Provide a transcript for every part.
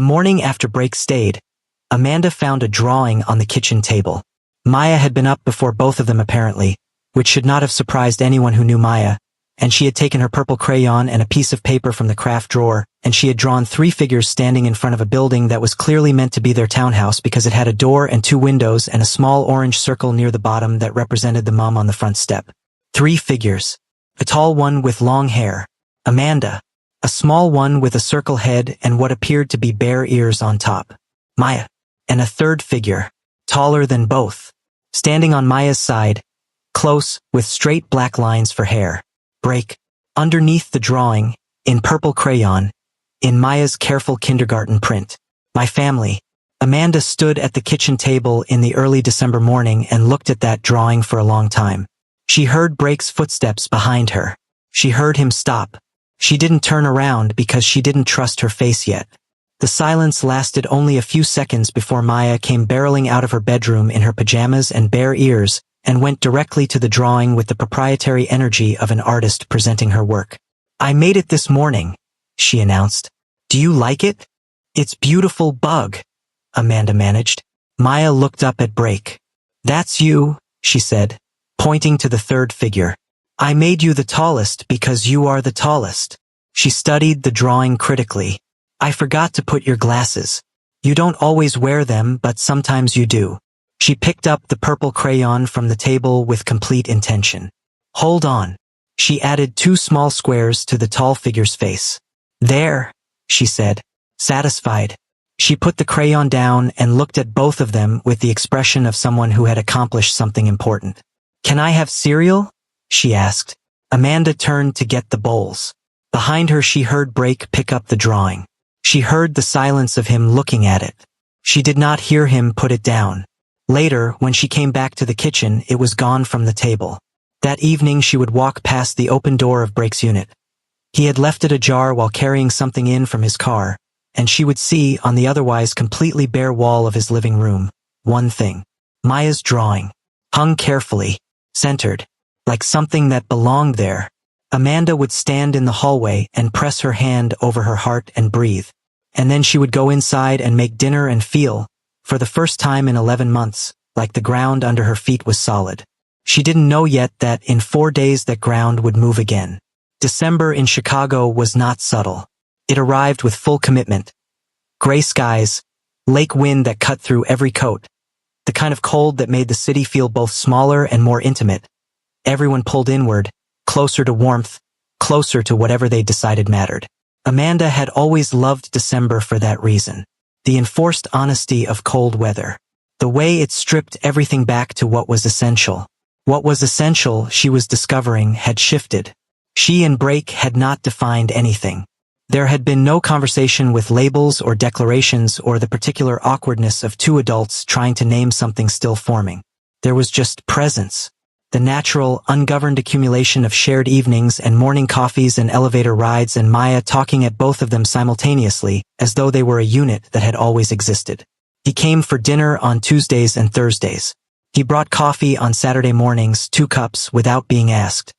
The morning after break stayed, Amanda found a drawing on the kitchen table. Maya had been up before both of them apparently, which should not have surprised anyone who knew Maya, and she had taken her purple crayon and a piece of paper from the craft drawer, and she had drawn 3 figures standing in front of a building that was clearly meant to be their townhouse because it had a door and 2 windows and a small orange circle near the bottom that represented the mom on the front step. 3 figures. A tall one with long hair, Amanda. A small one with a circle head and what appeared to be bare ears on top, Maya. And a third figure, taller than both, standing on Maya's side, close, with straight black lines for hair. Break. Underneath the drawing, in purple crayon, in Maya's careful kindergarten print. My family. Amanda stood at the kitchen table in the early December morning and looked at that drawing for a long time. She heard Break's footsteps behind her. She heard him stop. She didn't turn around because she didn't trust her face yet. The silence lasted only a few seconds before Maya came barreling out of her bedroom in her pajamas and bare ears and went directly to the drawing with the proprietary energy of an artist presenting her work. I made it this morning, she announced. Do you like it? It's beautiful, Bug, Amanda managed. Maya looked up at Break. That's you, she said, pointing to the third figure. I made you the tallest because you are the tallest. She studied the drawing critically. I forgot to put your glasses. You don't always wear them, but sometimes you do. She picked up the purple crayon from the table with complete intention. Hold on. She added 2 small squares to the tall figure's face. There, she said, satisfied. She put the crayon down and looked at both of them with the expression of someone who had accomplished something important. Can I have cereal? She asked. Amanda turned to get the bowls. Behind her she heard Break pick up the drawing. She heard the silence of him looking at it. She did not hear him put it down. Later, when she came back to the kitchen, it was gone from the table. That evening she would walk past the open door of Break's unit. He had left it ajar while carrying something in from his car, and she would see, on the otherwise completely bare wall of his living room, one thing. Maya's drawing. Hung carefully, centered, like something that belonged there. Amanda would stand in the hallway and press her hand over her heart and breathe. And then she would go inside and make dinner and feel, for the first time in 11 months, like the ground under her feet was solid. She didn't know yet that in 4 days that ground would move again. December in Chicago was not subtle. It arrived with full commitment. Gray skies, lake wind that cut through every coat, the kind of cold that made the city feel both smaller and more intimate. Everyone pulled inward, closer to warmth, closer to whatever they decided mattered. Amanda had always loved December for that reason. The enforced honesty of cold weather. The way it stripped everything back to what was essential. What was essential, she was discovering, had shifted. She and Break had not defined anything. There had been no conversation with labels or declarations or the particular awkwardness of 2 adults trying to name something still forming. There was just presence. The natural, ungoverned accumulation of shared evenings and morning coffees and elevator rides and Maya talking at both of them simultaneously, as though they were a unit that had always existed. He came for dinner on Tuesdays and Thursdays. He brought coffee on Saturday mornings, 2 cups, without being asked.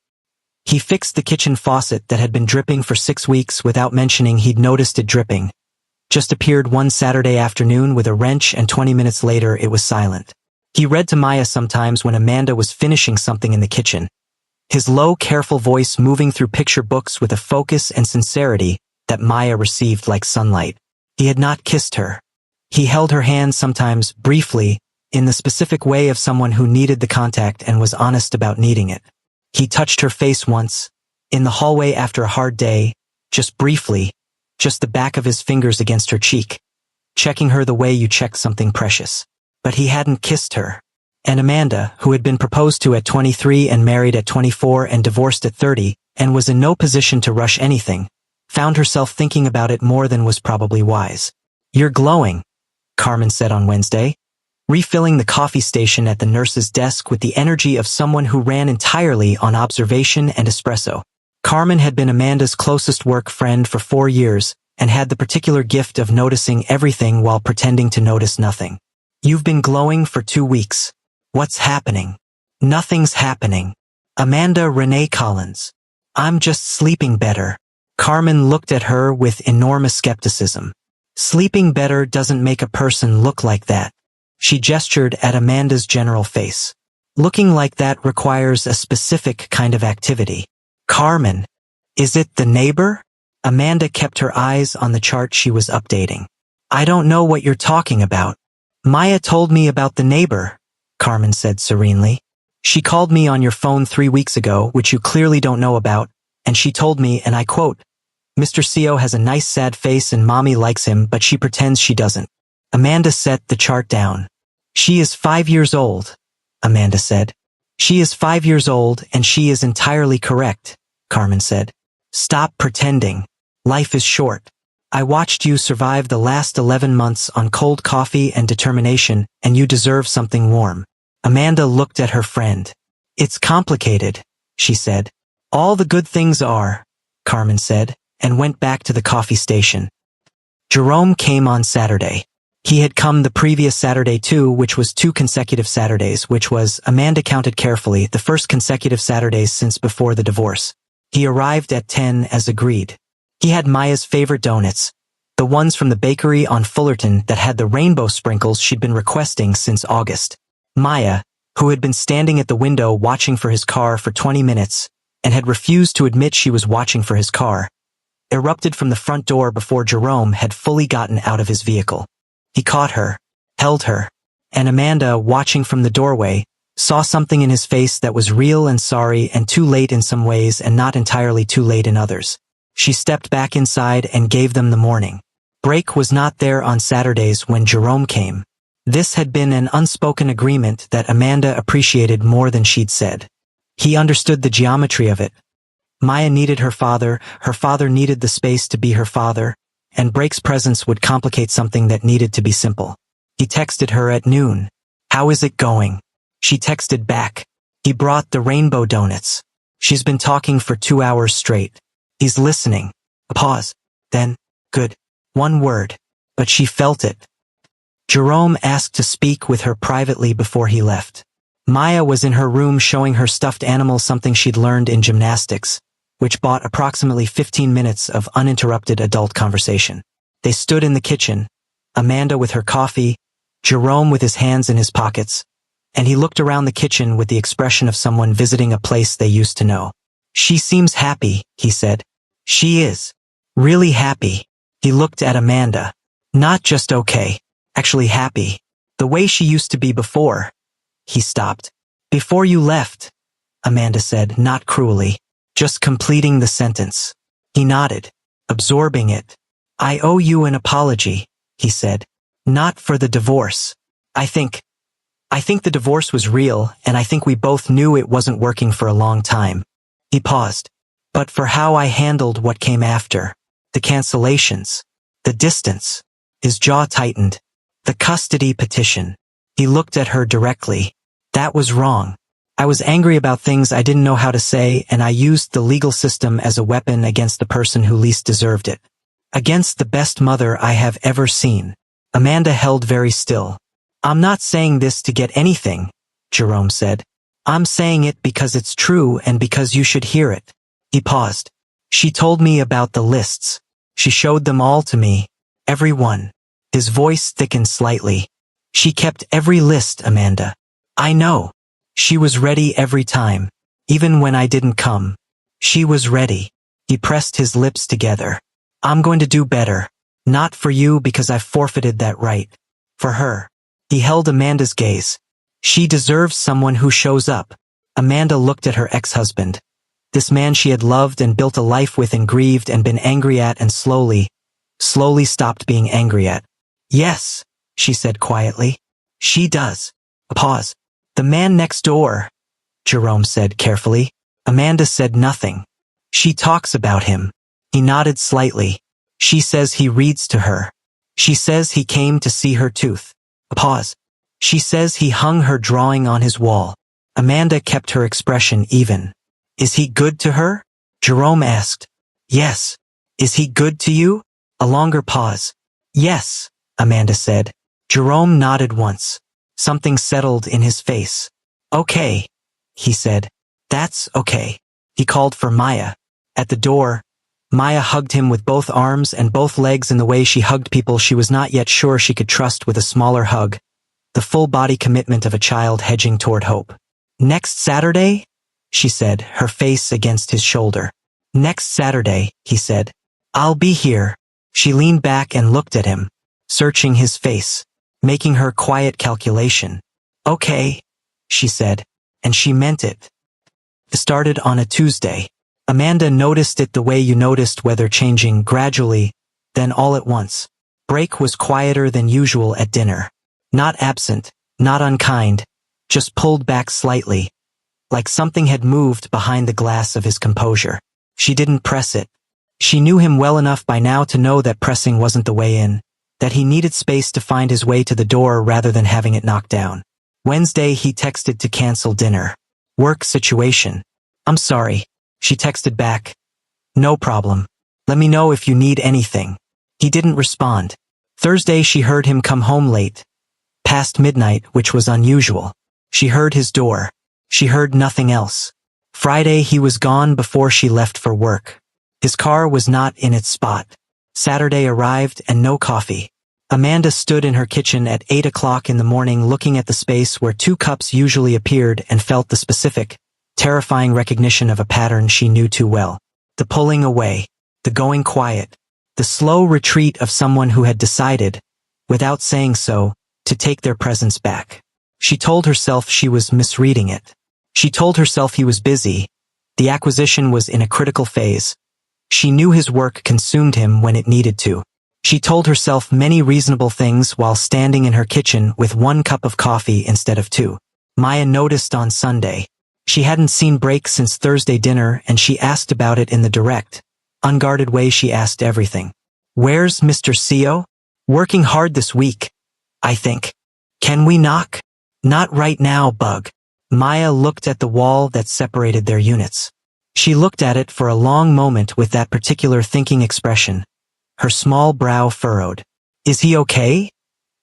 He fixed the kitchen faucet that had been dripping for 6 weeks without mentioning he'd noticed it dripping. Just appeared one Saturday afternoon with a wrench and 20 minutes later it was silent. He read to Maya sometimes when Amanda was finishing something in the kitchen. His low, careful voice moving through picture books with a focus and sincerity that Maya received like sunlight. He had not kissed her. He held her hand sometimes, briefly, in the specific way of someone who needed the contact and was honest about needing it. He touched her face once, in the hallway after a hard day, just briefly, just the back of his fingers against her cheek, checking her the way you check something precious. But he hadn't kissed her. And Amanda, who had been proposed to at 23 and married at 24 and divorced at 30, and was in no position to rush anything, found herself thinking about it more than was probably wise. You're glowing, Carmen said on Wednesday, refilling the coffee station at the nurse's desk with the energy of someone who ran entirely on observation and espresso. Carmen had been Amanda's closest work friend for 4 years and had the particular gift of noticing everything while pretending to notice nothing. You've been glowing for 2 weeks. What's happening? Nothing's happening. Amanda Renee Collins. I'm just sleeping better. Carmen looked at her with enormous skepticism. Sleeping better doesn't make a person look like that. She gestured at Amanda's general face. Looking like that requires a specific kind of activity. Carmen. Is it the neighbor? Amanda kept her eyes on the chart she was updating. I don't know what you're talking about. Maya told me about the neighbor, Carmen said serenely. She called me on your phone 3 weeks ago, which you clearly don't know about, and she told me, and I quote, Mr. Seo has a nice sad face and mommy likes him, but she pretends she doesn't. Amanda set the chart down. She is 5 years old, Amanda said. She is 5 years old and she is entirely correct, Carmen said. Stop pretending. Life is short. I watched you survive the last 11 months on cold coffee and determination, and you deserve something warm. Amanda looked at her friend. It's complicated, she said. All the good things are, Carmen said, and went back to the coffee station. Jerome came on Saturday. He had come the previous Saturday too, which was 2 consecutive Saturdays, which was, Amanda counted carefully, the first consecutive Saturdays since before the divorce. He arrived at 10 as agreed. He had Maya's favorite donuts, the ones from the bakery on Fullerton that had the rainbow sprinkles she'd been requesting since August. Maya, who had been standing at the window watching for his car for 20 minutes, and had refused to admit she was watching for his car, erupted from the front door before Jerome had fully gotten out of his vehicle. He caught her, held her, and Amanda, watching from the doorway, saw something in his face that was real and sorry and too late in some ways and not entirely too late in others. She stepped back inside and gave them the morning. Break was not there on Saturdays when Jerome came. This had been an unspoken agreement that Amanda appreciated more than she'd said. He understood the geometry of it. Maya needed her father needed the space to be her father, and Break's presence would complicate something that needed to be simple. He texted her at noon. How is it going? She texted back. He brought the rainbow donuts. She's been talking for 2 hours straight. He's listening. A pause. Then, good. 1 word. But she felt it. Jerome asked to speak with her privately before he left. Maya was in her room showing her stuffed animal something she'd learned in gymnastics, which bought approximately 15 minutes of uninterrupted adult conversation. They stood in the kitchen, Amanda with her coffee, Jerome with his hands in his pockets, and he looked around the kitchen with the expression of someone visiting a place they used to know. She seems happy, he said. She is. Really happy. He looked at Amanda. Not just okay. Actually happy. The way she used to be before. He stopped. Before you left, Amanda said, not cruelly, just completing the sentence. He nodded, absorbing it. I owe you an apology, he said. Not for the divorce. I think the divorce was real, and I think we both knew it wasn't working for a long time. He paused. But for how I handled what came after. The cancellations. The distance. His jaw tightened. The custody petition. He looked at her directly. That was wrong. I was angry about things I didn't know how to say, and I used the legal system as a weapon against the person who least deserved it. Against the best mother I have ever seen. Amanda held very still. I'm not saying this to get anything, Jerome said. I'm saying it because it's true and because you should hear it. He paused. She told me about the lists. She showed them all to me. Every one. His voice thickened slightly. She kept every list, Amanda. I know. She was ready every time. Even when I didn't come. She was ready. He pressed his lips together. I'm going to do better. Not for you because I've forfeited that right. For her. He held Amanda's gaze. She deserves someone who shows up. Amanda looked at her ex-husband. This man she had loved and built a life with and grieved and been angry at and slowly stopped being angry at. Yes, she said quietly. She does. A pause. The man next door, Jerome said carefully. Amanda said nothing. She talks about him. He nodded slightly. She says he reads to her. She says he came to see her tooth. A pause. She says he hung her drawing on his wall. Amanda kept her expression even. Is he good to her? Jerome asked. Yes. Is he good to you? A longer pause. Yes, Amanda said. Jerome nodded once. Something settled in his face. Okay, he said. That's okay. He called for Maya. At the door, Maya hugged him with both arms and both legs in the way she hugged people she was not yet sure she could trust with a smaller hug, the full-body commitment of a child hedging toward hope. "Next Saturday?" she said, her face against his shoulder. "Next Saturday," he said. "I'll be here." She leaned back and looked at him, searching his face, making her quiet calculation. "Okay," she said, and she meant it. It started on a Tuesday. Amanda noticed it the way you noticed weather changing gradually, then all at once. Brake was quieter than usual at dinner. Not absent, not unkind, just pulled back slightly, like something had moved behind the glass of his composure. She didn't press it. She knew him well enough by now to know that pressing wasn't the way in, that he needed space to find his way to the door rather than having it knocked down. Wednesday he texted to cancel dinner. "Work situation." "I'm sorry." She texted back. "No problem. Let me know if you need anything." He didn't respond. Thursday she heard him come home late, past midnight, which was unusual. She heard his door. She heard nothing else. Friday he was gone before she left for work. His car was not in its spot. Saturday arrived and no coffee. Amanda stood in her kitchen at 8 o'clock in the morning looking at the space where 2 cups usually appeared and felt the specific, terrifying recognition of a pattern she knew too well. The pulling away, the going quiet, the slow retreat of someone who had decided, without saying so, to take their presence back. She told herself she was misreading it. She told herself he was busy. The acquisition was in a critical phase. She knew his work consumed him when it needed to. She told herself many reasonable things while standing in her kitchen with 1 cup of coffee instead of 2. Maya noticed on Sunday. She hadn't seen Brake since Thursday dinner and she asked about it in the direct, unguarded way she asked everything. "Where's Mr. Seo?" "Working hard this week, I think." "Can we knock?" "Not right now, Bug." Maya looked at the wall that separated their units. She looked at it for a long moment with that particular thinking expression, her small brow furrowed. "Is he okay?"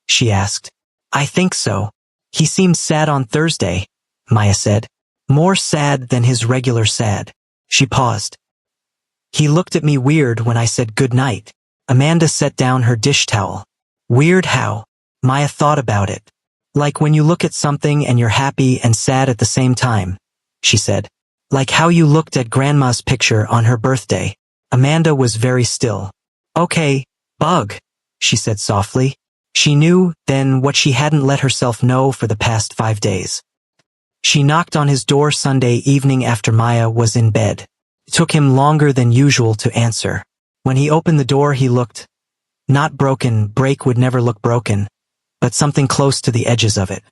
she asked. "I think so. He seemed sad on Thursday," Maya said. "More sad than his regular sad." She paused. "He looked at me weird when I said good night." Amanda set down her dish towel. "Weird how?" Maya thought about it. "Like when you look at something and you're happy and sad at the same time," she said. "Like how you looked at Grandma's picture on her birthday." Amanda was very still. "Okay, Bug," she said softly. She knew, then, what she hadn't let herself know for the past 5 days. She knocked on his door Sunday evening after Maya was in bed. It took him longer than usual to answer. When he opened the door he looked, not broken, Brake would never look broken, but something close to the edges of it.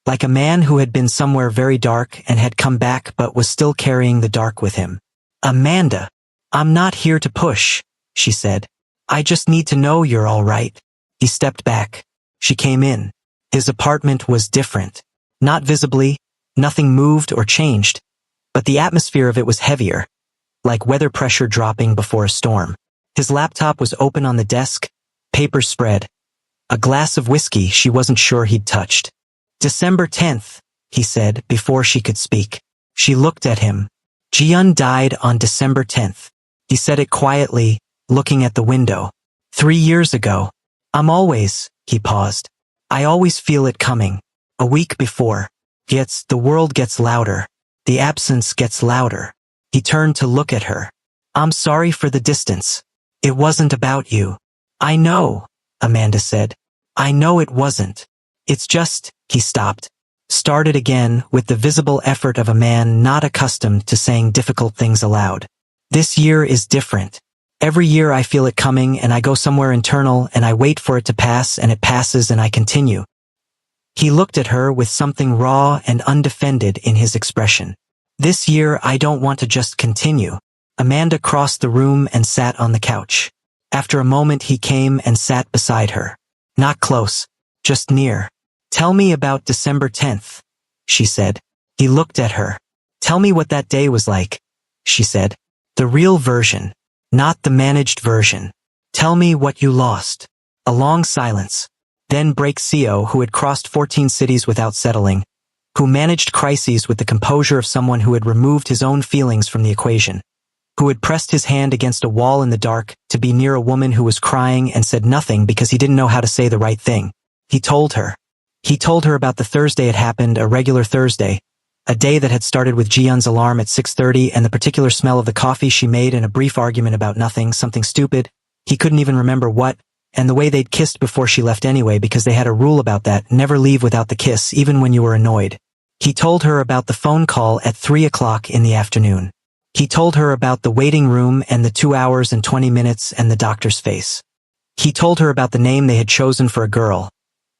Like a man who had been somewhere very dark and had come back but was still carrying the dark with him. "Amanda, I'm not here to push," she said. "I just need to know you're all right." He stepped back. She came in. His apartment was different. Not visibly, nothing moved or changed, but the atmosphere of it was heavier, like weather pressure dropping before a storm. His laptop was open on the desk, papers spread. A glass of whiskey she wasn't sure he'd touched. "December 10th, he said before she could speak. She looked at him. "Jiun died on December 10th. He said it quietly, looking at the window. 3 years ago. He paused. "I always feel it coming. A week before. The world gets louder. The absence gets louder." He turned to look at her. "I'm sorry for the distance. It wasn't about you." "I know," Amanda said. "I know it wasn't. It's just," he stopped. Started again with the visible effort of a man not accustomed to saying difficult things aloud. "This year is different. Every year I feel it coming and I go somewhere internal and I wait for it to pass and it passes and I continue." He looked at her with something raw and undefended in his expression. "This year I don't want to just continue." Amanda crossed the room and sat on the couch. After a moment he came and sat beside her. Not close, just near. "Tell me about December 10th, she said. He looked at her. "Tell me what that day was like," she said. "The real version. Not the managed version. Tell me what you lost." A long silence. Then Brake Seo, who had crossed 14 cities without settling, who managed crises with the composure of someone who had removed his own feelings from the equation. who had pressed his hand against a wall in the dark to be near a woman who was crying and said nothing because he didn't know how to say the right thing. He told her. He told her about the Thursday it happened, a regular Thursday, a day that had started with Ji-Yeon's alarm at 6:30 and the particular smell of the coffee she made and a brief argument about nothing, something stupid, he couldn't even remember what, and the way they'd kissed before she left anyway because they had a rule about that, never leave without the kiss even when you were annoyed. He told her about the phone call at 3 o'clock in the afternoon. He told her about the waiting room and the 2 hours and 20 minutes and the doctor's face. He told her about the name they had chosen for a girl,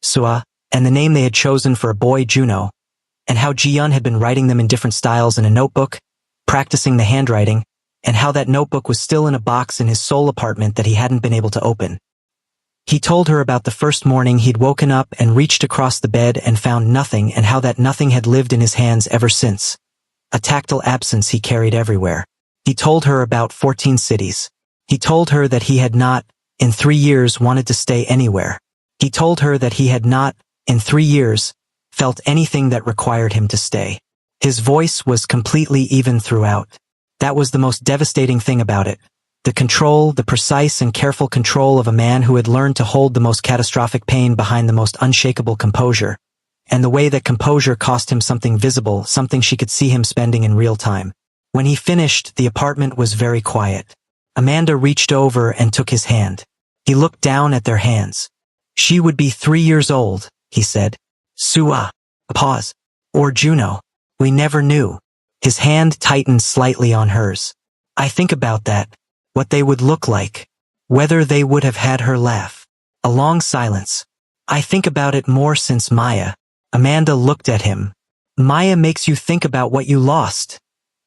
Sua, and the name they had chosen for a boy, Juno, and how Ji-Yeon had been writing them in different styles in a notebook, practicing the handwriting, and how that notebook was still in a box in his Seoul apartment that he hadn't been able to open. He told her about the first morning he'd woken up and reached across the bed and found nothing and how that nothing had lived in his hands ever since. A tactile absence he carried everywhere. He told her about 14 cities. He told her that he had not, in 3 years, wanted to stay anywhere. He told her that he had not, in 3 years, felt anything that required him to stay. His voice was completely even throughout. That was the most devastating thing about it. The control, the precise and careful control of a man who had learned to hold the most catastrophic pain behind the most unshakable composure. And the way that composure cost him something visible, something she could see him spending in real time. When he finished, the apartment was very quiet. Amanda reached over and took his hand. He looked down at their hands. She would be 3 years old, he said. Sua. A pause. Or Juno. We never knew. His hand tightened slightly on hers. I think about that. What they would look like. Whether they would have had her laugh. A long silence. I think about it more since Maya. Amanda looked at him. Maya makes you think about what you lost,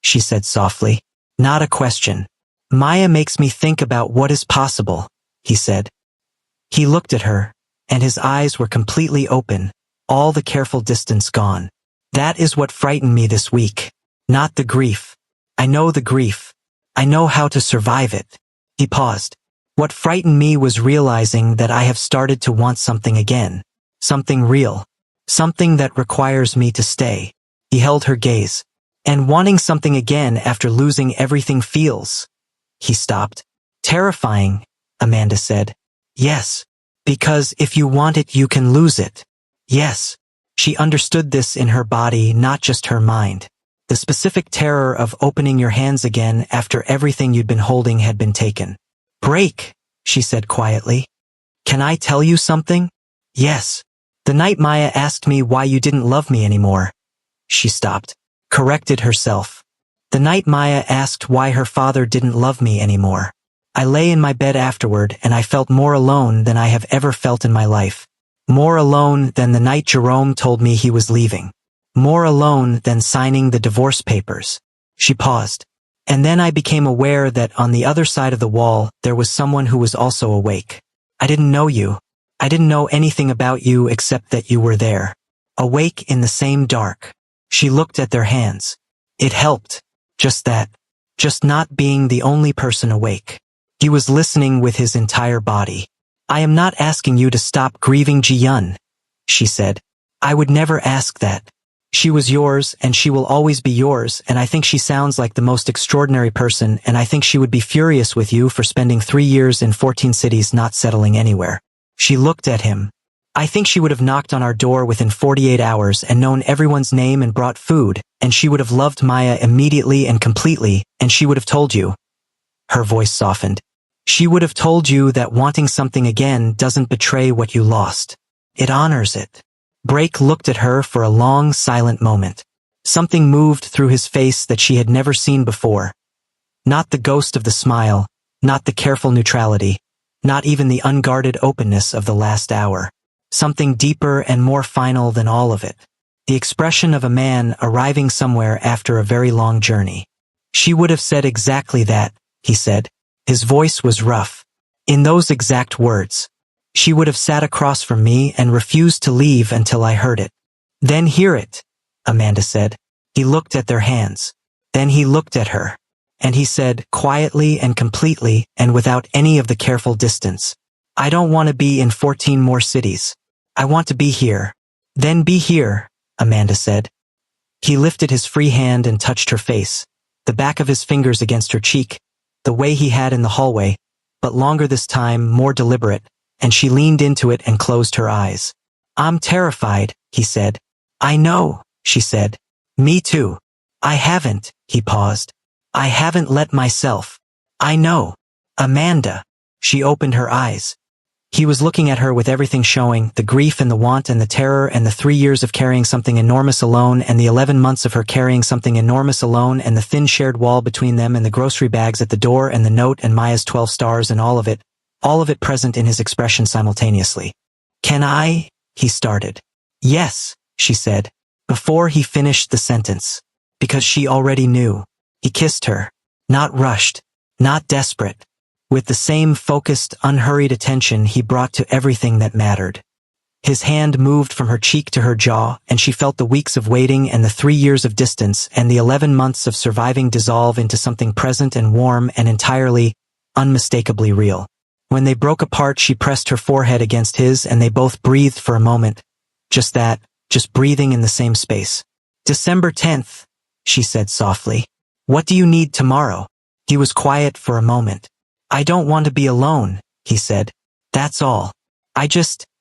she said softly. Not a question. Maya makes me think about what is possible, he said. He looked at her, and his eyes were completely open, all the careful distance gone. That is what frightened me this week. Not the grief. I know the grief. I know how to survive it. He paused. What frightened me was realizing that I have started to want something again. Something real. Something that requires me to stay. He held her gaze. And wanting something again after losing everything feels. He stopped. Terrifying, Amanda said. Yes. Because if you want it, you can lose it. Yes. She understood this in her body, not just her mind. The specific terror of opening your hands again after everything you'd been holding had been taken. Break, she said quietly. Can I tell you something? Yes. The night Maya asked me why you didn't love me anymore. She stopped, corrected herself. The night Maya asked why her father didn't love me anymore. I lay in my bed afterward and I felt more alone than I have ever felt in my life. More alone than the night Jerome told me he was leaving. More alone than signing the divorce papers. She paused. And then I became aware that on the other side of the wall, there was someone who was also awake. I didn't know you. I didn't know anything about you except that you were there. Awake in the same dark. She looked at their hands. It helped. Just that. Just not being the only person awake. He was listening with his entire body. I am not asking you to stop grieving Ji-Yeon, she said. I would never ask that. She was yours and she will always be yours, and I think she sounds like the most extraordinary person, and I think she would be furious with you for spending 3 years in 14 cities not settling anywhere. She looked at him. I think she would have knocked on our door within 48 hours and known everyone's name and brought food, and she would have loved Maya immediately and completely, and she would have told you. Her voice softened. She would have told you that wanting something again doesn't betray what you lost. It honors it. Break looked at her for a long, silent moment. Something moved through his face that she had never seen before. Not the ghost of the smile, not the careful neutrality, not even the unguarded openness of the last hour. Something deeper and more final than all of it. The expression of a man arriving somewhere after a very long journey. She would have said exactly that, he said. His voice was rough. In those exact words. She would have sat across from me and refused to leave until I heard it. Then hear it, Amanda said. He looked at their hands. Then he looked at her. And he said, quietly and completely and without any of the careful distance, I don't want to be in 14 more cities. I want to be here. Then be here, Amanda said. He lifted his free hand and touched her face. the back of his fingers against her cheek, the way he had in the hallway, but longer this time, more deliberate, and she leaned into it and closed her eyes. I'm terrified, he said. I know, she said. Me too. I haven't, he paused. I haven't let myself. I know. Amanda. She opened her eyes. He was looking at her with everything showing, the grief and the want and the terror and the 3 years of carrying something enormous alone and the 11 months of her carrying something enormous alone and the thin shared wall between them and the grocery bags at the door and the note and Maya's 12 stars and all of it present in his expression simultaneously. Can I? He started. Yes, she said, before he finished the sentence. Because she already knew. He kissed her. Not rushed. Not desperate. With the same focused, unhurried attention he brought to everything that mattered. His hand moved from her cheek to her jaw, and she felt the weeks of waiting and the 3 years of distance and the 11 months of surviving dissolve into something present and warm and entirely, unmistakably real. When they broke apart, she pressed her forehead against his and they both breathed for a moment. Just that, just breathing in the same space. December 10th, she said softly. What do you need tomorrow? He was quiet for a moment. I don't want to be alone, he said. That's all.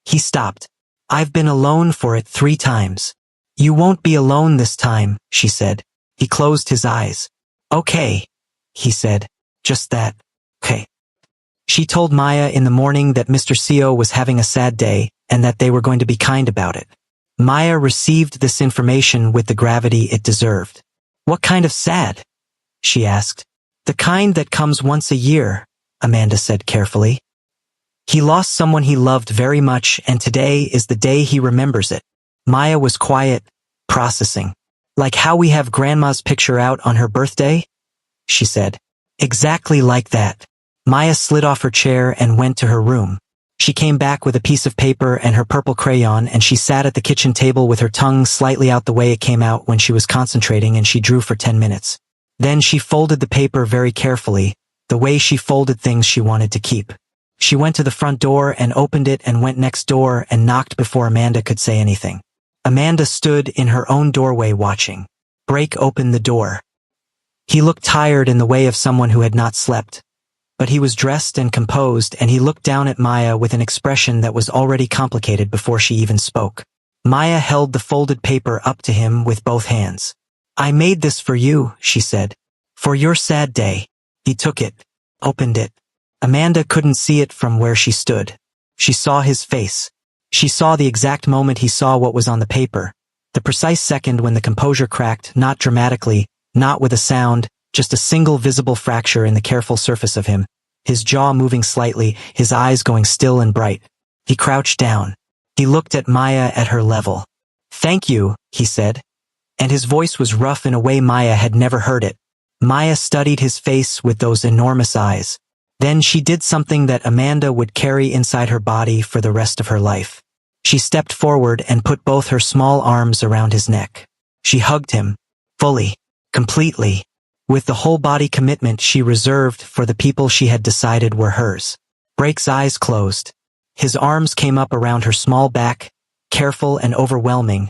He stopped. I've been alone for it 3 times. You won't be alone this time, she said. He closed his eyes. Okay, he said. Just that. Okay. She told Maya in the morning that Mr. Seo was having a sad day and that they were going to be kind about it. Maya received this information with the gravity it deserved. What kind of sad? She asked. The kind that comes once a year, Amanda said carefully. He lost someone he loved very much and today is the day he remembers it. Maya was quiet, processing. Like how we have Grandma's picture out on her birthday? She said. Exactly like that. Maya slid off her chair and went to her room. She came back with a piece of paper and her purple crayon and she sat at the kitchen table with her tongue slightly out the way it came out when she was concentrating and she drew for 10 minutes. Then she folded the paper very carefully, the way she folded things she wanted to keep. She went to the front door and opened it and went next door and knocked before Amanda could say anything. Amanda stood in her own doorway watching. Break opened the door. He looked tired in the way of someone who had not slept. But he was dressed and composed and he looked down at Maya with an expression that was already complicated before she even spoke. Maya held the folded paper up to him with both hands. I made this for you, she said. For your sad day. He took it, opened it. Amanda couldn't see it from where she stood. She saw his face. She saw the exact moment he saw what was on the paper. The precise second when the composure cracked, not dramatically, not with a sound, just a single visible fracture in the careful surface of him, his jaw moving slightly, his eyes going still and bright. He crouched down. He looked at Maya at her level. Thank you, he said. And his voice was rough in a way Maya had never heard it. Maya studied his face with those enormous eyes. Then she did something that Amanda would carry inside her body for the rest of her life. She stepped forward and put both her small arms around his neck. She hugged him, fully, completely, with the whole body commitment she reserved for the people she had decided were hers. Break's eyes closed. His arms came up around her small back, careful and overwhelming,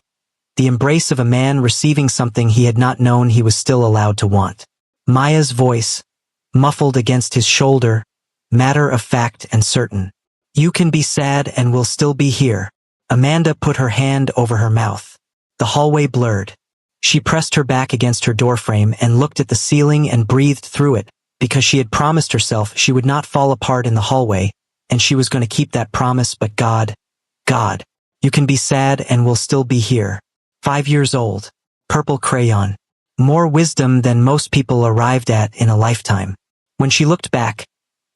the embrace of a man receiving something he had not known he was still allowed to want. Maya's voice, muffled against his shoulder, matter of fact and certain. You can be sad and we'll still be here. Amanda put her hand over her mouth. The hallway blurred. She pressed her back against her doorframe and looked at the ceiling and breathed through it, because she had promised herself she would not fall apart in the hallway, and she was going to keep that promise. But God, you can be sad and we'll still be here. 5 years old. Purple crayon. More wisdom than most people arrived at in a lifetime. When she looked back,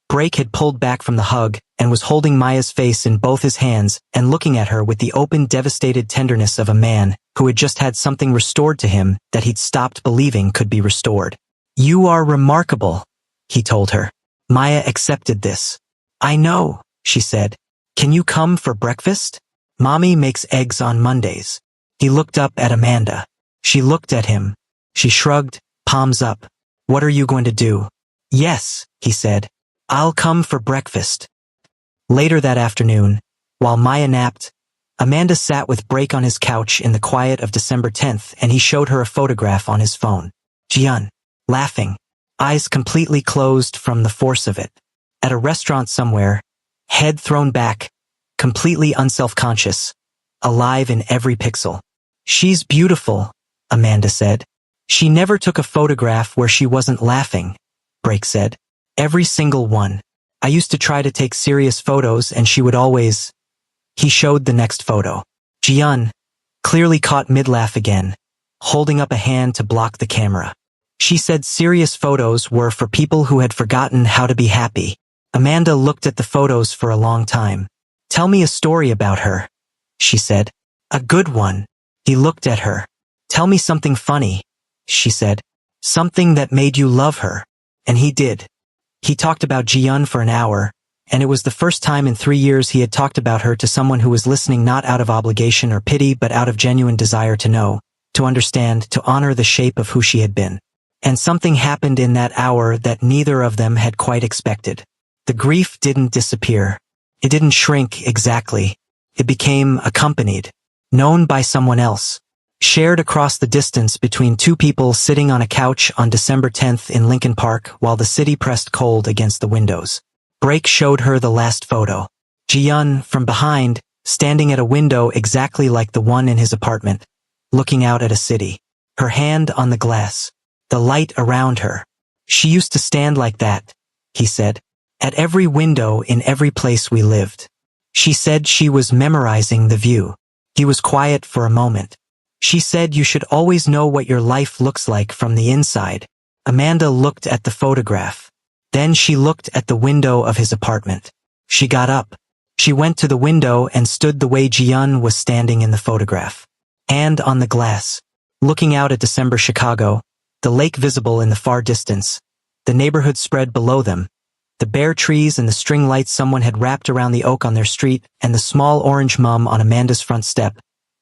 Break had pulled back from the hug and was holding Maya's face in both his hands and looking at her with the open, devastated tenderness of a man who had just had something restored to him that he'd stopped believing could be restored. You are remarkable, he told her. Maya accepted this. I know, she said. Can you come for breakfast? Mommy makes eggs on Mondays. He looked up at Amanda. She looked at him. She shrugged, palms up. What are you going to do? Yes, he said. I'll come for breakfast. Later that afternoon, while Maya napped, Amanda sat with Break on his couch in the quiet of December 10th and he showed her a photograph on his phone. Jian. laughing, eyes completely closed from the force of it. At a restaurant somewhere, head thrown back, completely unself-conscious, alive in every pixel. "She's beautiful," Amanda said. "She never took a photograph where she wasn't laughing," Brake said. "Every single one. I used to try to take serious photos and she would always—" He showed the next photo. Ji-yeon, clearly caught mid-laugh again, holding up a hand to block the camera. She said serious photos were for people who had forgotten how to be happy. Amanda looked at the photos for a long time. "Tell me a story about her," she said. "A good one." He looked at her. "Tell me something funny," she said. "Something that made you love her." And he did. He talked about Ji-yeon for an hour, and it was the first time in 3 years he had talked about her to someone who was listening not out of obligation or pity but out of genuine desire to know, to understand, to honor the shape of who she had been. And something happened in that hour that neither of them had quite expected. The grief didn't disappear. It didn't shrink exactly. It became accompanied, known by someone else, shared across the distance between two people sitting on a couch on December 10th in Lincoln Park while the city pressed cold against the windows. Brake showed her the last photo. Ji-yeon, from behind, standing at a window exactly like the one in his apartment, looking out at a city. Her hand on the glass. The light around her. "She used to stand like that," he said. "At every window in every place we lived." She said she was memorizing the view. He was quiet for a moment. "She said you should always know what your life looks like from the inside." Amanda looked at the photograph. Then she looked at the window of his apartment. She got up. She went to the window and stood the way Ji-yeon was standing in the photograph. Hand on the glass. Looking out at December Chicago, the lake visible in the far distance, the neighborhood spread below them, the bare trees and the string lights someone had wrapped around the oak on their street, and the small orange mum on Amanda's front step,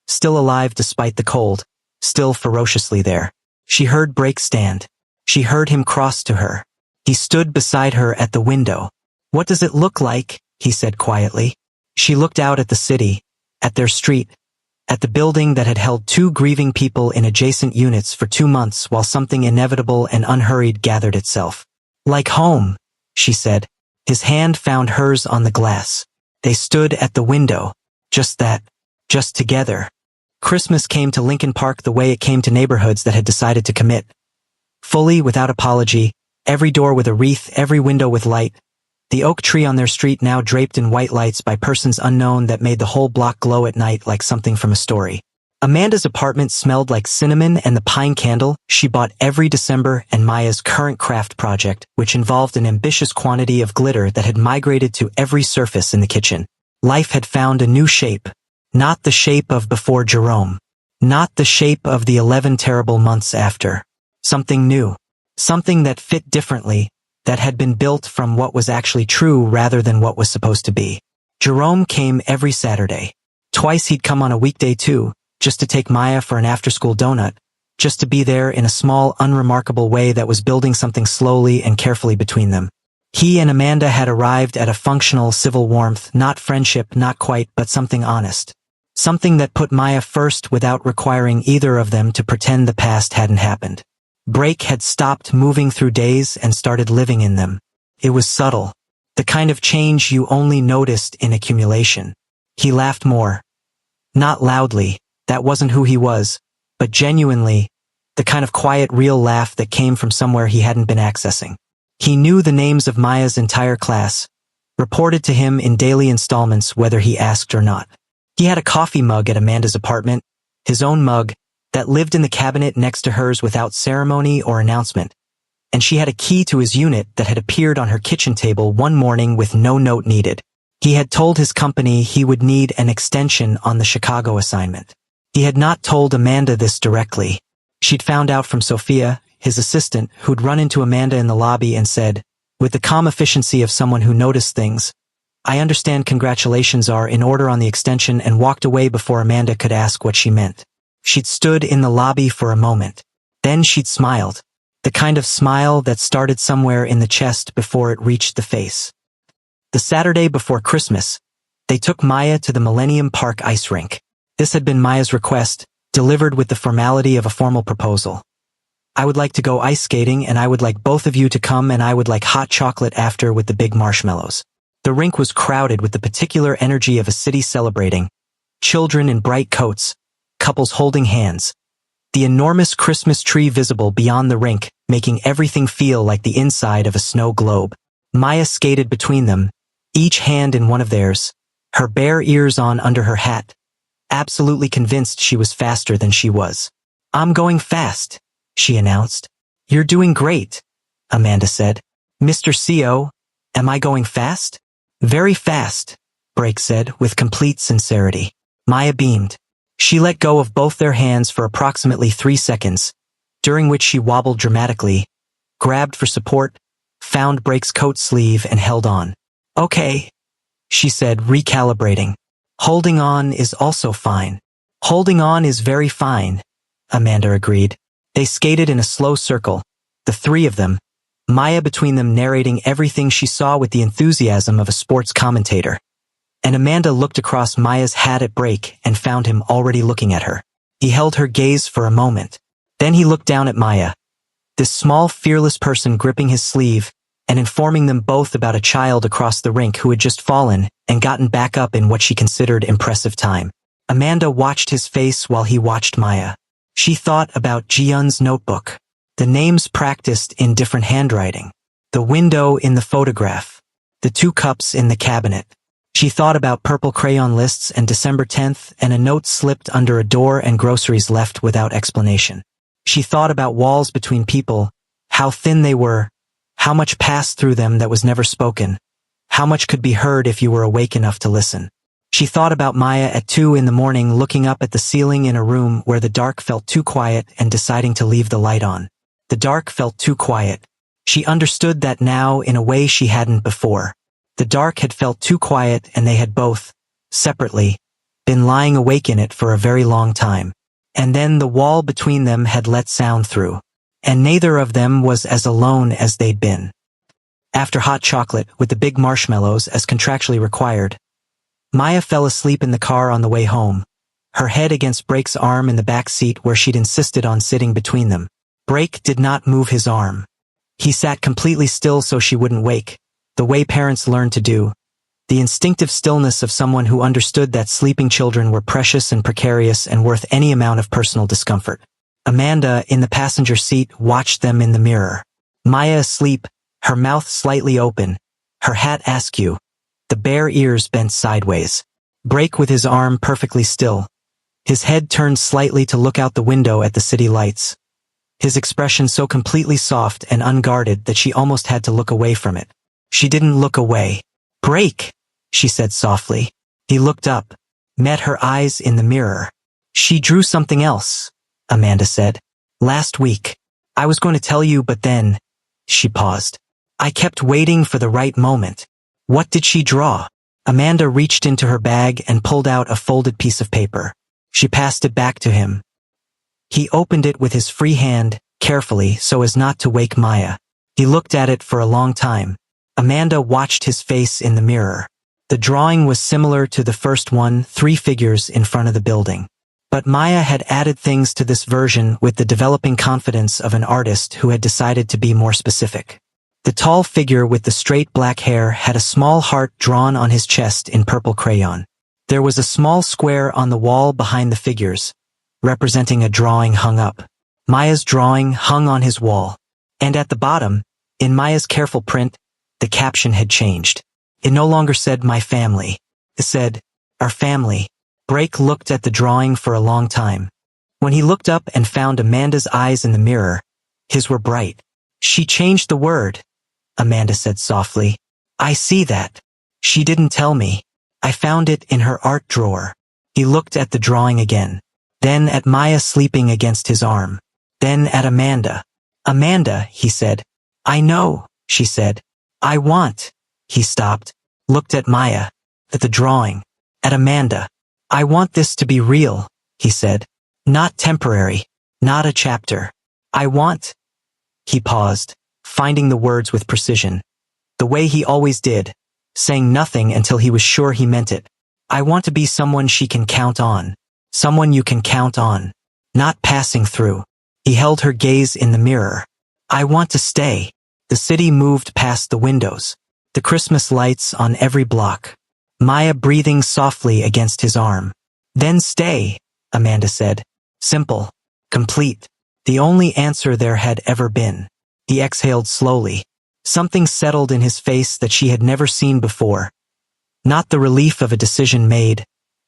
still alive despite the cold, still ferociously there. She heard Brake stand. She heard him cross to her. He stood beside her at the window. "What does it look like?" he said quietly. She looked out at the city, at their street, at the building that had held 2 grieving people in adjacent units for 2 months while something inevitable and unhurried gathered itself. "Like home," she said. His hand found hers on the glass. They stood at the window. Just that. Just together. Christmas came to Lincoln Park the way it came to neighborhoods that had decided to commit. Fully, without apology, every door with a wreath, every window with light. The oak tree on their street now draped in white lights by persons unknown that made the whole block glow at night like something from a story. Amanda's apartment smelled like cinnamon and the pine candle she bought every December, and Maya's current craft project, which involved an ambitious quantity of glitter that had migrated to every surface in the kitchen. Life had found a new shape. Not the shape of before Jerome. Not the shape of the 11 terrible months after. Something new. Something that fit differently, that had been built from what was actually true rather than what was supposed to be. Jerome came every Saturday. Twice he'd come on a weekday too, just to take Maya for an after-school donut, just to be there in a small, unremarkable way that was building something slowly and carefully between them. He and Amanda had arrived at a functional civil warmth, not friendship, not quite, but something honest. Something that put Maya first without requiring either of them to pretend the past hadn't happened. Brake had stopped moving through days and started living in them. It was subtle. The kind of change you only noticed in accumulation. He laughed more. Not loudly, that wasn't who he was, but genuinely, the kind of quiet, real laugh that came from somewhere he hadn't been accessing. He knew the names of Maya's entire class, reported to him in daily installments whether he asked or not. He had a coffee mug at Amanda's apartment, his own mug, that lived in the cabinet next to hers without ceremony or announcement, and she had a key to his unit that had appeared on her kitchen table one morning with no note needed. He had told his company he would need an extension on the Chicago assignment. He had not told Amanda this directly. She'd found out from Sophia, his assistant, who'd run into Amanda in the lobby and said, with the calm efficiency of someone who noticed things, "I understand congratulations are in order on the extension," and walked away before Amanda could ask what she meant. She'd stood in the lobby for a moment. Then she'd smiled. The kind of smile that started somewhere in the chest before it reached the face. The Saturday before Christmas, they took Maya to the Millennium Park ice rink. This had been Maya's request, delivered with the formality of a formal proposal. I would like to go ice skating and I would like both of you to come and I would like hot chocolate after with the big marshmallows. The rink was crowded with the particular energy of a city celebrating. Children in bright coats, couples holding hands. The enormous Christmas tree visible beyond the rink, making everything feel like the inside of a snow globe. Maya skated between them, each hand in one of theirs, her bare ears on under her hat, absolutely convinced she was faster than she was. I'm going fast, she announced. You're doing great, Amanda said. Mr. CO, am I going fast? Very fast, Brake said with complete sincerity. Maya beamed. She let go of both their hands for approximately 3 seconds, during which she wobbled dramatically, grabbed for support, found Brake's coat sleeve and held on. Okay, she said, recalibrating. Holding on is also fine. Holding on is very fine, Amanda agreed. They skated in a slow circle, the three of them, Maya between them narrating everything she saw with the enthusiasm of a sports commentator. And Amanda looked across Maya's hat at Brake and found him already looking at her. He held her gaze for a moment. Then he looked down at Maya, this small, fearless person gripping his sleeve and informing them both about a child across the rink who had just fallen and gotten back up in what she considered impressive time. Amanda watched his face while he watched Maya. She thought about Ji-Eun's notebook, the names practiced in different handwriting, the window in the photograph, the 2 cups in the cabinet. She thought about purple crayon lists and December 10th and a note slipped under a door and groceries left without explanation. She thought about walls between people, how thin they were, how much passed through them that was never spoken, how much could be heard if you were awake enough to listen. She thought about Maya at 2 in the morning looking up at the ceiling in a room where the dark felt too quiet and deciding to leave the light on. The dark felt too quiet. She understood that now in a way she hadn't before. The dark had felt too quiet and they had both, separately, been lying awake in it for a very long time. And then the wall between them had let sound through. And neither of them was as alone as they'd been. After hot chocolate with the big marshmallows as contractually required, Maya fell asleep in the car on the way home, her head against Brake's arm in the back seat where she'd insisted on sitting between them. Brake did not move his arm. He sat completely still so she wouldn't wake, the way parents learn to do, the instinctive stillness of someone who understood that sleeping children were precious and precarious and worth any amount of personal discomfort. Amanda, in the passenger seat, watched them in the mirror. Maya asleep, her mouth slightly open, her hat askew, the bare ears bent sideways. Brake with his arm perfectly still, his head turned slightly to look out the window at the city lights. His expression so completely soft and unguarded that she almost had to look away from it. She didn't look away. Brake, she said softly. He looked up, met her eyes in the mirror. She drew something else, Amanda said. Last week. I was going to tell you but then, she paused. I kept waiting for the right moment. What did she draw? Amanda reached into her bag and pulled out a folded piece of paper. She passed it back to him. He opened it with his free hand, carefully so as not to wake Maya. He looked at it for a long time. Amanda watched his face in the mirror. The drawing was similar to the first one, 3 figures in front of the building. But Maya had added things to this version with the developing confidence of an artist who had decided to be more specific. The tall figure with the straight black hair had a small heart drawn on his chest in purple crayon. There was a small square on the wall behind the figures, representing a drawing hung up. Maya's drawing hung on his wall. And at the bottom, in Maya's careful print, the caption had changed. It no longer said my family. It said, our family. Brake looked at the drawing for a long time. When he looked up and found Amanda's eyes in the mirror, his were bright. She changed the word, Amanda said softly. I see that. She didn't tell me. I found it in her art drawer. He looked at the drawing again. Then at Maya sleeping against his arm. Then at Amanda. Amanda, he said. I know, she said. I want. He stopped, looked at Maya, at the drawing, at Amanda. I want this to be real, he said. Not temporary, not a chapter. I want. He paused, finding the words with precision. The way he always did, saying nothing until he was sure he meant it. I want to be someone she can count on. Someone you can count on. Not passing through. He held her gaze in the mirror. I want to stay. The city moved past the windows. The Christmas lights on every block. Maya breathing softly against his arm. Then stay, Amanda said. Simple. Complete. The only answer there had ever been. He exhaled slowly. Something settled in his face that she had never seen before. Not the relief of a decision made,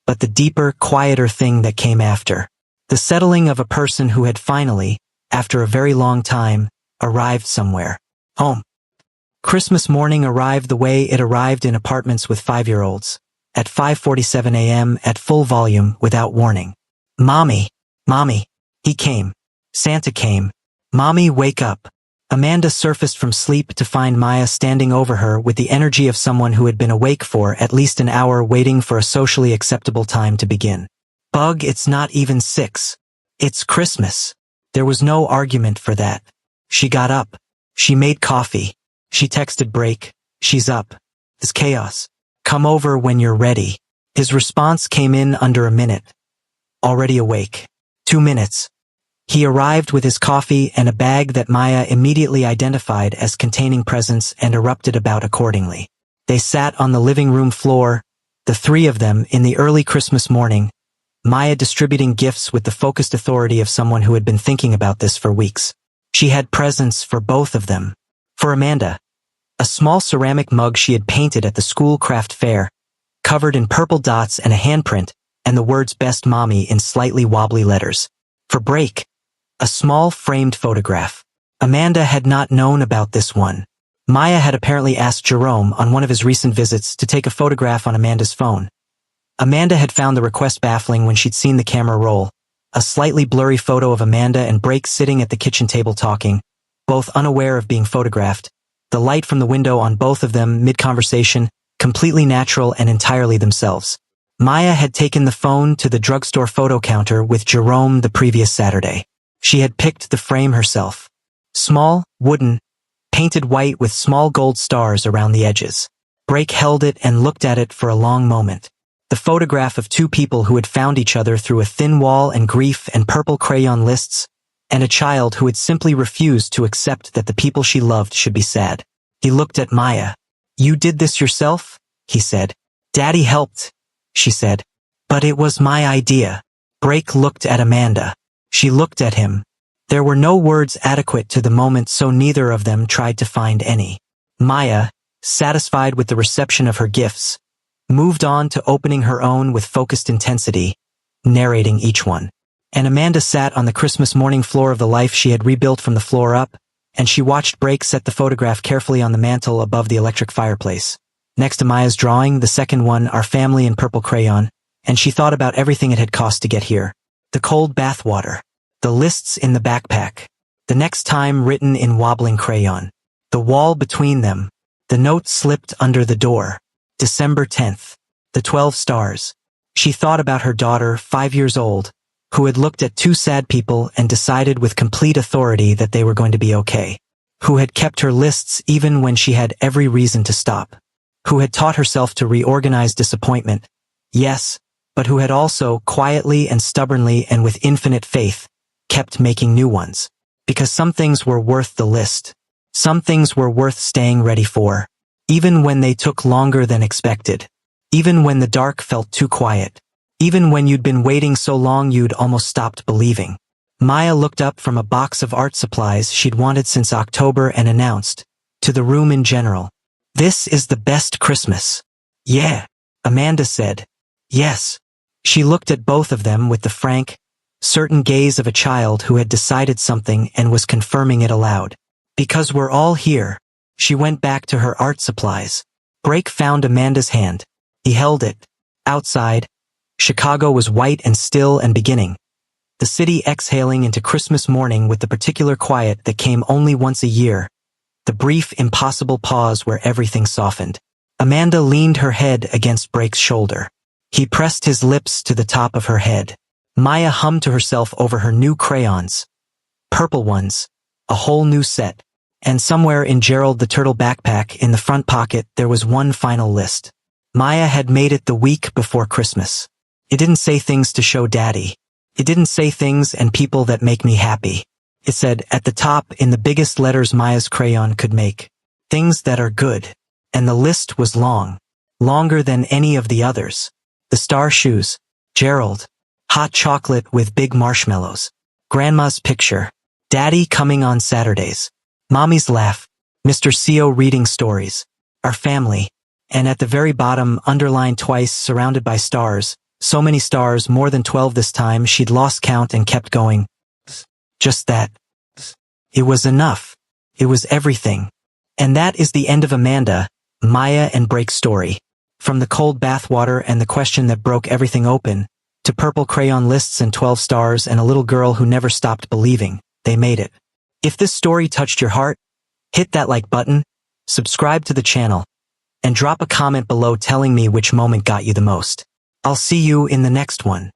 but the deeper, quieter thing that came after. The settling of a person who had finally, after a very long time, arrived somewhere. Home. Christmas morning arrived the way it arrived in apartments with 5-year-olds. At 5:47 a.m. at full volume without warning. Mommy. Mommy. He came. Santa came. Mommy, wake up. Amanda surfaced from sleep to find Maya standing over her with the energy of someone who had been awake for at least an hour waiting for a socially acceptable time to begin. Bug, it's not even 6. It's Christmas. There was no argument for that. She got up. She made coffee. She texted Break. She's up. It's chaos. Come over when you're ready. His response came in under a minute. Already awake. 2 minutes. He arrived with his coffee and a bag that Maya immediately identified as containing presents and erupted about accordingly. They sat on the living room floor, the 3 of them in the early Christmas morning, Maya distributing gifts with the focused authority of someone who had been thinking about this for weeks. She had presents for both of them. For Amanda, a small ceramic mug she had painted at the school craft fair, covered in purple dots and a handprint, and the words Best Mommy in slightly wobbly letters. For Break, a small framed photograph. Amanda had not known about this one. Maya had apparently asked Jerome on one of his recent visits to take a photograph on Amanda's phone. Amanda had found the request baffling when she'd seen the camera roll. A slightly blurry photo of Amanda and Break sitting at the kitchen table talking, both unaware of being photographed. The light from the window on both of them mid-conversation, completely natural and entirely themselves. Maya had taken the phone to the drugstore photo counter with Jerome the previous Saturday. She had picked the frame herself. Small, wooden, painted white with small gold stars around the edges. Break held it and looked at it for a long moment. The photograph of 2 people who had found each other through a thin wall and grief and purple crayon lists, and a child who had simply refused to accept that the people she loved should be sad. He looked at Maya. You did this yourself? He said. Daddy helped, she said. But it was my idea. Break looked at Amanda. She looked at him. There were no words adequate to the moment, so neither of them tried to find any. Maya, satisfied with the reception of her gifts, moved on to opening her own with focused intensity, narrating each one. And Amanda sat on the Christmas morning floor of the life she had rebuilt from the floor up, and she watched Break set the photograph carefully on the mantel above the electric fireplace. Next to Maya's drawing, the second one, Our Family in purple crayon, and she thought about everything it had cost to get here. The cold bath water. The lists in the backpack. The next time written in wobbling crayon. The wall between them. The note slipped under the door. December 10th. The 12 stars. She thought about her daughter, 5 years old, who had looked at 2 sad people and decided with complete authority that they were going to be okay. Who had kept her lists even when she had every reason to stop. Who had taught herself to reorganize disappointment. Yes, but who had also, quietly and stubbornly and with infinite faith, kept making new ones. Because some things were worth the list. Some things were worth staying ready for. Even when they took longer than expected. Even when the dark felt too quiet. Even when you'd been waiting so long you'd almost stopped believing. Maya looked up from a box of art supplies she'd wanted since October and announced, to the room in general, "This is the best Christmas." "Yeah," Amanda said. "Yes." She looked at both of them with the frank, certain gaze of a child who had decided something and was confirming it aloud. "Because we're all here." She went back to her art supplies. Break found Amanda's hand. He held it. Outside, Chicago was white and still and beginning. The city exhaling into Christmas morning with the particular quiet that came only once a year. The brief, impossible pause where everything softened. Amanda leaned her head against Break's shoulder. He pressed his lips to the top of her head. Maya hummed to herself over her new crayons. Purple ones. A whole new set. And somewhere in Gerald the Turtle backpack in the front pocket there was one final list. Maya had made it the week before Christmas. It didn't say things to show Daddy. It didn't say things and people that make me happy. It said, at the top, in the biggest letters Maya's crayon could make, things that are good. And the list was long. Longer than any of the others. The star shoes. Gerald. Hot chocolate with big marshmallows. Grandma's picture. Daddy coming on Saturdays. Mommy's laugh. Mr. CO reading stories. Our family. And at the very bottom, underlined twice, surrounded by stars. So many stars, more than 12 this time, she'd lost count and kept going. Just that. It was enough. It was everything. And that is the end of Amanda, Maya and Break's story. From the cold bathwater and the question that broke everything open, to purple crayon lists and 12 stars and a little girl who never stopped believing, they made it. If this story touched your heart, hit that like button, subscribe to the channel, and drop a comment below telling me which moment got you the most. I'll see you in the next one.